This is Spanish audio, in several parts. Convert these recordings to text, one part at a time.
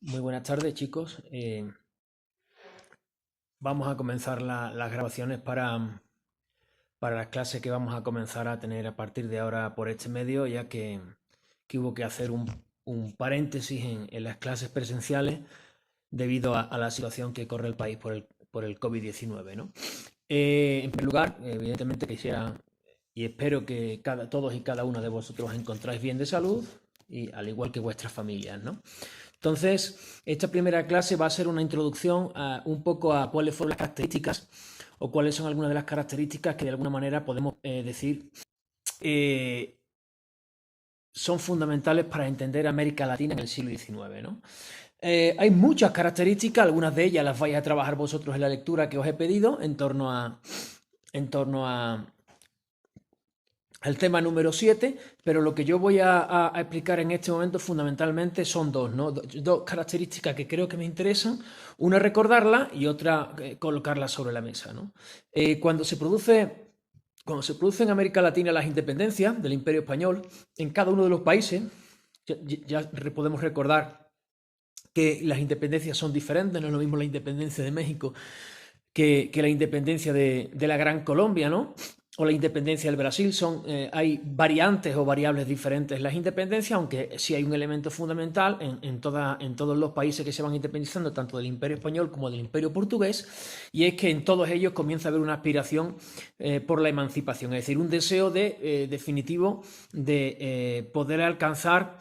Muy buenas tardes, chicos. Vamos a comenzar las grabaciones para las clases que vamos a comenzar a tener a partir de ahora por este medio, ya que hubo que hacer un paréntesis en las clases presenciales debido a la situación que corre el país por el COVID-19, ¿no? En primer lugar, evidentemente quisiera y espero que todos y cada uno de vosotros os encontráis bien de salud, y al igual que vuestras familias, ¿no? Entonces, esta primera clase va a ser una introducción un poco a cuáles fueron las características o cuáles son algunas de las características que de alguna manera podemos decir eh, son fundamentales para entender América Latina en el siglo XIX, ¿no? Hay muchas características, algunas de ellas las vais a trabajar vosotros en la lectura que os he pedido en torno a el tema número 7, pero lo que yo voy a explicar en este momento fundamentalmente son dos, ¿no? Dos características que creo que me interesan, una recordarla y otra colocarla sobre la mesa, ¿no? Cuando se produce en América Latina las independencias del Imperio Español, en cada uno de los países, ya podemos recordar que las independencias son diferentes, no es lo mismo la independencia de México que la independencia de la Gran Colombia, ¿no? O la independencia del Brasil, hay variantes o variables diferentes en las independencias, aunque sí hay un elemento fundamental en todos los países que se van independizando, tanto del Imperio Español como del Imperio Portugués, y es que en todos ellos comienza a haber una aspiración por la emancipación, es decir, un deseo definitivo de poder alcanzar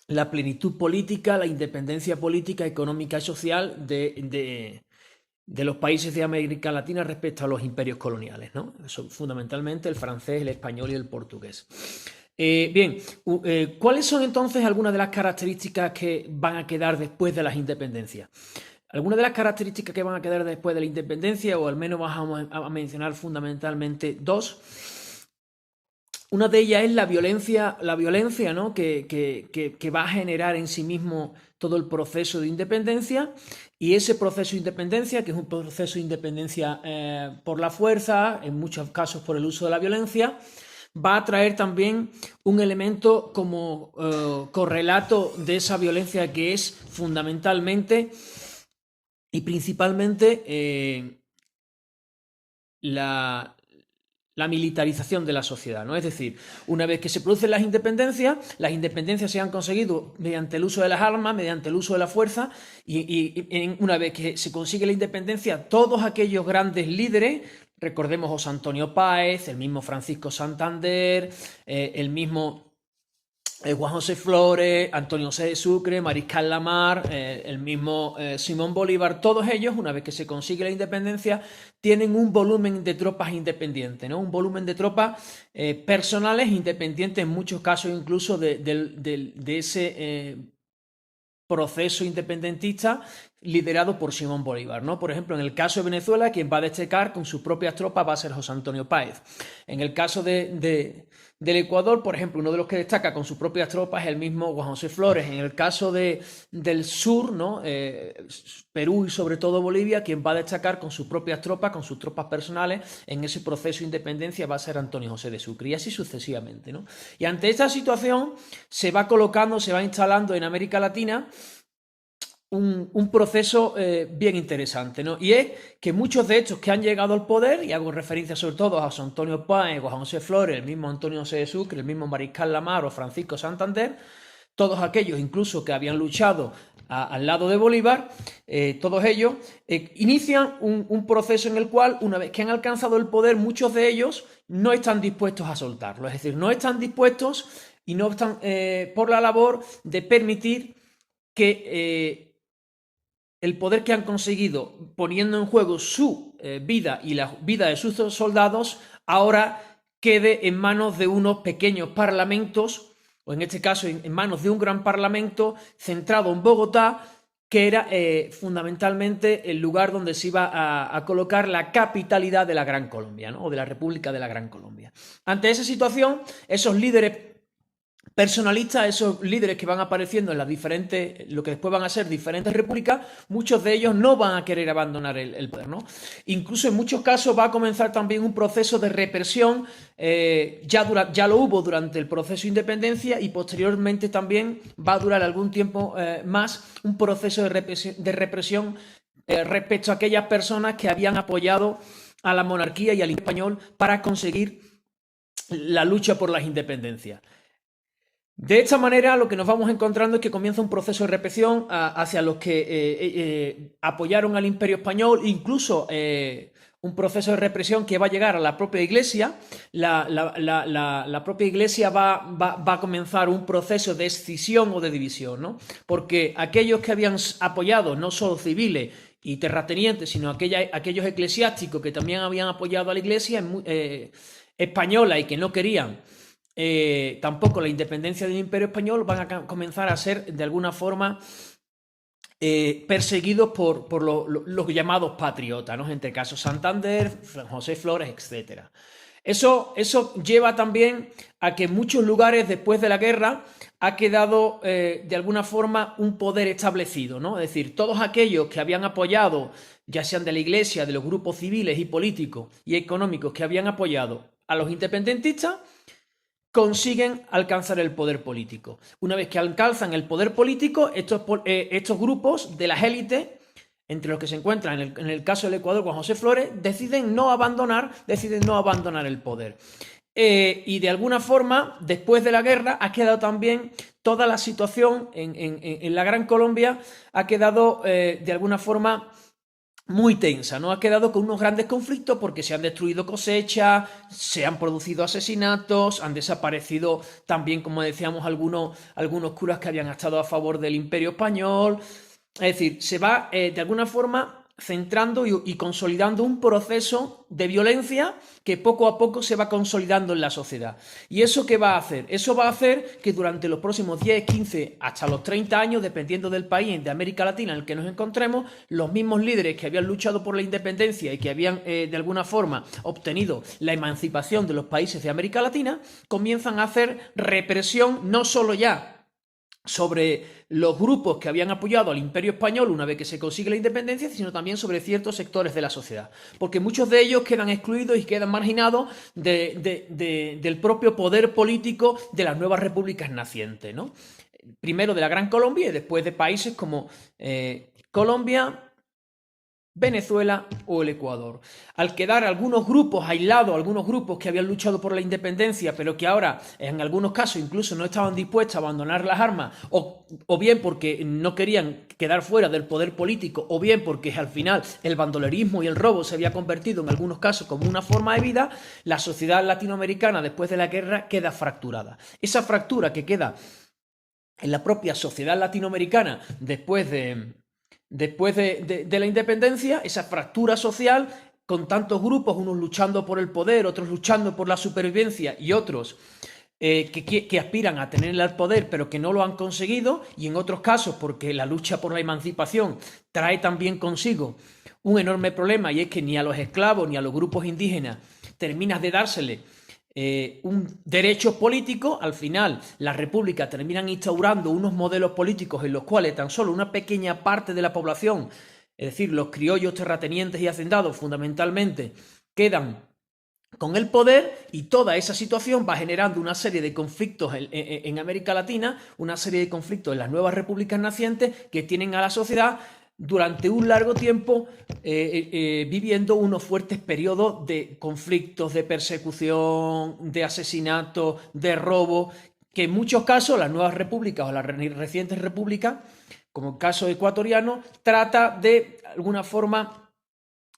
la plenitud política, la independencia política, económica y social de los países de América Latina respecto a los imperios coloniales, ¿no? Fundamentalmente el francés, el español y el portugués. Bien, ¿cuáles son entonces algunas de las características que van a quedar después de las independencias? Algunas de las características que van a quedar después de la independencia, o al menos vamos a mencionar fundamentalmente dos. Una de ellas es la violencia, ¿no? que va a generar en sí mismo todo el proceso de independencia, y ese proceso de independencia, que es un proceso de independencia por la fuerza, en muchos casos por el uso de la violencia, va a traer también un elemento como correlato de esa violencia, que es fundamentalmente y principalmente la militarización de la sociedad, ¿no? Es decir, una vez que se producen las independencias se han conseguido mediante el uso de las armas, mediante el uso de la fuerza, y una vez que se consigue la independencia, todos aquellos grandes líderes, recordemos José Antonio Páez, el mismo Francisco Santander, el mismo Juan José Flores, Antonio José de Sucre, Mariscal Lamar, el mismo Simón Bolívar, todos ellos, una vez que se consigue la independencia, tienen un volumen de tropas independiente, ¿no? Un volumen de tropas personales independientes, en muchos casos incluso de ese proceso independentista liderado por Simón Bolívar, ¿no? Por ejemplo, en el caso de Venezuela, quien va a destacar con sus propias tropas va a ser José Antonio Páez. En el caso del Ecuador, por ejemplo, uno de los que destaca con sus propias tropas es el mismo Juan José Flores. En el caso del sur, ¿no? Perú y sobre todo Bolivia, quien va a destacar con sus propias tropas, con sus tropas personales, en ese proceso de independencia va a ser Antonio José de Sucre, y así sucesivamente, ¿no? Y ante esta situación se va colocando, se va instalando en América Latina un proceso bien interesante, ¿no? Y es que muchos de estos que han llegado al poder, y hago referencia sobre todo a José Antonio Páez, Juan José Flores, el mismo Antonio José de Sucre, el mismo Mariscal Lamar o Francisco Santander, todos aquellos incluso que habían luchado al lado de Bolívar, todos ellos inician un proceso en el cual, una vez que han alcanzado el poder, muchos de ellos no están dispuestos a soltarlo, es decir, no están dispuestos y no están por la labor de permitir que el poder que han conseguido poniendo en juego su vida y la vida de sus soldados ahora quede en manos de unos pequeños parlamentos, o en este caso en manos de un gran parlamento centrado en Bogotá, que era fundamentalmente el lugar donde se iba a colocar la capitalidad de la Gran Colombia, ¿no? O de la República de la Gran Colombia. Ante esa situación, esos líderes personalistas, esos líderes que van apareciendo en las diferentes, lo que después van a ser diferentes repúblicas, muchos de ellos no van a querer abandonar el poder, ¿no? Incluso en muchos casos va a comenzar también un proceso de represión, ya lo hubo durante el proceso de independencia y posteriormente también va a durar algún tiempo más un proceso de represión respecto a aquellas personas que habían apoyado a la monarquía y al español para conseguir la lucha por las independencias. De esta manera, lo que nos vamos encontrando es que comienza un proceso de represión hacia los que apoyaron al Imperio Español, incluso un proceso de represión que va a llegar a la propia Iglesia. La propia Iglesia va a comenzar un proceso de escisión o de división, ¿no? Porque aquellos que habían apoyado, no solo civiles y terratenientes, sino aquellos eclesiásticos que también habían apoyado a la Iglesia española y que no querían tampoco la independencia del Imperio Español, van a comenzar a ser de alguna forma perseguidos por los llamados patriotas, ¿no? Entre casos Santander, José Flores, etc. Eso lleva también a que en muchos lugares después de la guerra ha quedado de alguna forma un poder establecido, ¿no? Es decir, todos aquellos que habían apoyado, ya sean de la Iglesia, de los grupos civiles y políticos y económicos que habían apoyado a los independentistas, consiguen alcanzar el poder político. Una vez que alcanzan el poder político, estos grupos de las élites, entre los que se encuentran en el caso del Ecuador con José Flores, deciden no abandonar el poder. Y de alguna forma, después de la guerra, ha quedado también toda la situación en la Gran Colombia, ha quedado de alguna forma muy tensa, ¿no? Ha quedado con unos grandes conflictos porque se han destruido cosechas, se han producido asesinatos, han desaparecido también, como decíamos, algunos curas que habían estado a favor del Imperio Español. Es decir, se va de alguna forma centrando y consolidando un proceso de violencia que poco a poco se va consolidando en la sociedad. ¿Y eso qué va a hacer? Eso va a hacer que durante los próximos 10, 15, hasta los 30 años, dependiendo del país de América Latina en el que nos encontremos, los mismos líderes que habían luchado por la independencia y que habían de alguna forma obtenido la emancipación de los países de América Latina, comienzan a hacer represión no solo ya sobre los grupos que habían apoyado al Imperio Español una vez que se consigue la independencia, sino también sobre ciertos sectores de la sociedad, porque muchos de ellos quedan excluidos y quedan marginados del propio poder político de las nuevas repúblicas nacientes, ¿no? Primero de la Gran Colombia y después de países como Colombia, Venezuela o el Ecuador. Al quedar algunos grupos aislados, algunos grupos que habían luchado por la independencia, pero que ahora en algunos casos incluso no estaban dispuestos a abandonar las armas, o bien porque no querían quedar fuera del poder político, o bien porque al final el bandolerismo y el robo se había convertido en algunos casos como una forma de vida, la sociedad latinoamericana después de la guerra queda fracturada. Esa fractura que queda en la propia sociedad latinoamericana después de la independencia, esa fractura social con tantos grupos, unos luchando por el poder, otros luchando por la supervivencia y otros que aspiran a tener el poder pero que no lo han conseguido, y en otros casos porque la lucha por la emancipación trae también consigo un enorme problema, y es que ni a los esclavos ni a los grupos indígenas terminas de dársele un derecho político. Al final las repúblicas terminan instaurando unos modelos políticos en los cuales tan solo una pequeña parte de la población, es decir, los criollos, terratenientes y hacendados fundamentalmente, quedan con el poder, y toda esa situación va generando una serie de conflictos en América Latina, una serie de conflictos en las nuevas repúblicas nacientes que tienen a la sociedad durante un largo tiempo viviendo unos fuertes periodos de conflictos, de persecución, de asesinatos, de robo, que en muchos casos las nuevas repúblicas o las recientes repúblicas, como el caso ecuatoriano, trata de alguna forma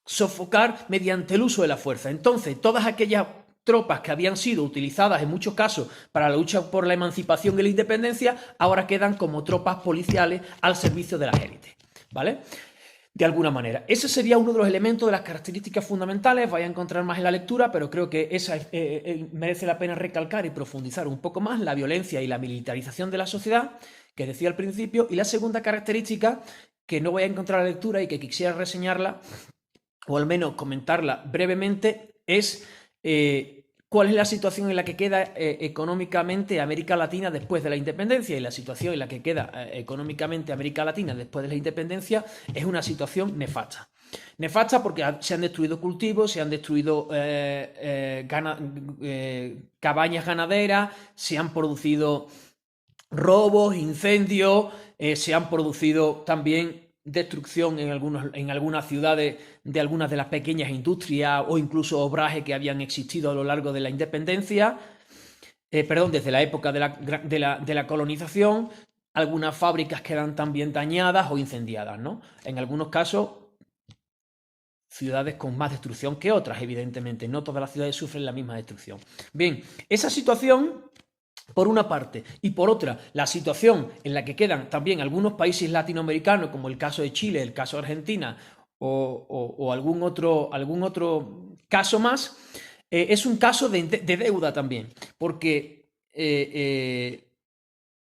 sofocar mediante el uso de la fuerza. Entonces, todas aquellas tropas que habían sido utilizadas en muchos casos para la lucha por la emancipación y la independencia, ahora quedan como tropas policiales al servicio de las élites, ¿vale? De alguna manera. Ese sería uno de los elementos de las características fundamentales. Vais a encontrar más en la lectura, pero creo que esa merece la pena recalcar y profundizar un poco más: la violencia y la militarización de la sociedad, que decía al principio. Y la segunda característica, que no voy a encontrar en la lectura y que quisiera reseñarla, o al menos comentarla brevemente, es cuál es la situación en la que queda económicamente América Latina después de la independencia, y la situación en la que queda económicamente América Latina después de la independencia es una situación nefasta. Nefasta porque se han destruido cultivos, se han destruido cabañas ganaderas, se han producido robos, incendios, se han producido también destrucción en algunas ciudades de algunas de las pequeñas industrias o incluso obrajes que habían existido a lo largo de la independencia, desde la época de la colonización. Algunas fábricas quedan también dañadas o incendiadas, ¿no? En algunos casos, ciudades con más destrucción que otras, evidentemente. No todas las ciudades sufren la misma destrucción. Bien, esa situación, por una parte, y por otra, la situación en la que quedan también algunos países latinoamericanos, como el caso de Chile, el caso de Argentina o algún otro caso más, es un caso de deuda también, porque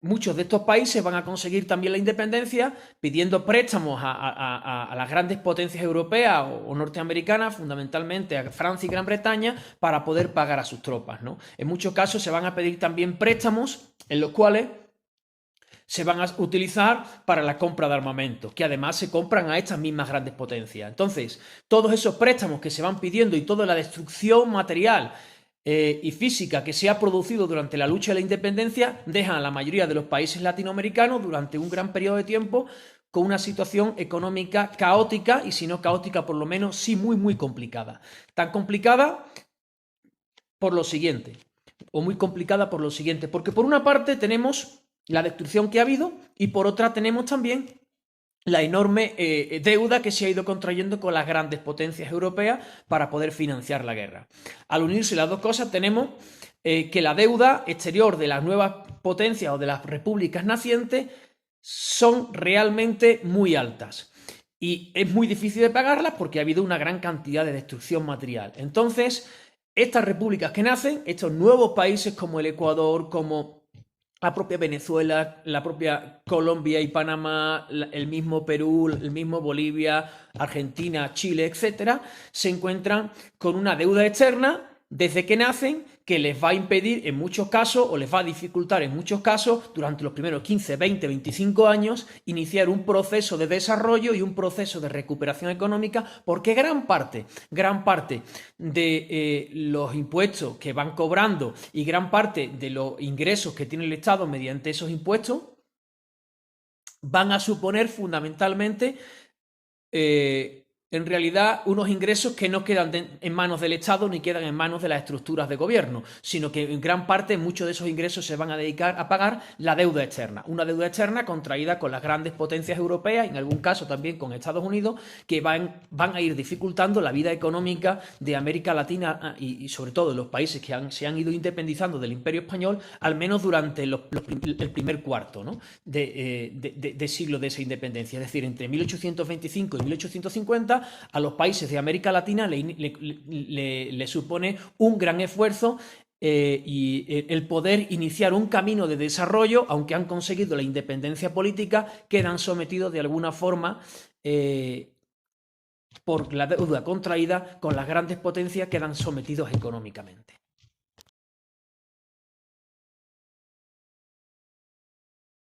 muchos de estos países van a conseguir también la independencia pidiendo préstamos a las grandes potencias europeas o norteamericanas, fundamentalmente a Francia y Gran Bretaña, para poder pagar a sus tropas, ¿no? En muchos casos se van a pedir también préstamos en los cuales se van a utilizar para la compra de armamentos, que además se compran a estas mismas grandes potencias. Entonces, todos esos préstamos que se van pidiendo y toda la destrucción material y física que se ha producido durante la lucha de la independencia dejan a la mayoría de los países latinoamericanos durante un gran periodo de tiempo con una situación económica caótica, y si no caótica, por lo menos sí muy complicada. Tan complicada por lo siguiente, o muy complicada por lo siguiente, porque por una parte tenemos la destrucción que ha habido y por otra tenemos también la enorme deuda que se ha ido contrayendo con las grandes potencias europeas para poder financiar la guerra. Al unirse las dos cosas tenemos que la deuda exterior de las nuevas potencias o de las repúblicas nacientes son realmente muy altas. Y es muy difícil de pagarlas porque ha habido una gran cantidad de destrucción material. Entonces, estas repúblicas que nacen, estos nuevos países como el Ecuador, como la propia Venezuela, la propia Colombia y Panamá, el mismo Perú, el mismo Bolivia, Argentina, Chile, etcétera, se encuentran con una deuda externa desde que nacen, que les va a impedir en muchos casos, o les va a dificultar en muchos casos, durante los primeros 15, 20, 25 años, iniciar un proceso de desarrollo y un proceso de recuperación económica, porque gran parte de los impuestos que van cobrando y gran parte de los ingresos que tiene el Estado mediante esos impuestos van a suponer fundamentalmente en realidad unos ingresos que no quedan en manos del Estado ni quedan en manos de las estructuras de gobierno, sino que en gran parte muchos de esos ingresos se van a dedicar a pagar la deuda externa, una deuda externa contraída con las grandes potencias europeas, en algún caso también con Estados Unidos, que van a ir dificultando la vida económica de América Latina y sobre todo de los países que se han ido independizando del Imperio Español, al menos durante el primer cuarto, ¿no? de siglo de esa independencia, es decir, entre 1825 y 1850 a los países de América Latina le supone un gran esfuerzo y el poder iniciar un camino de desarrollo. Aunque han conseguido la independencia política, quedan sometidos de alguna forma por la deuda contraída con las grandes potencias, quedan sometidos económicamente.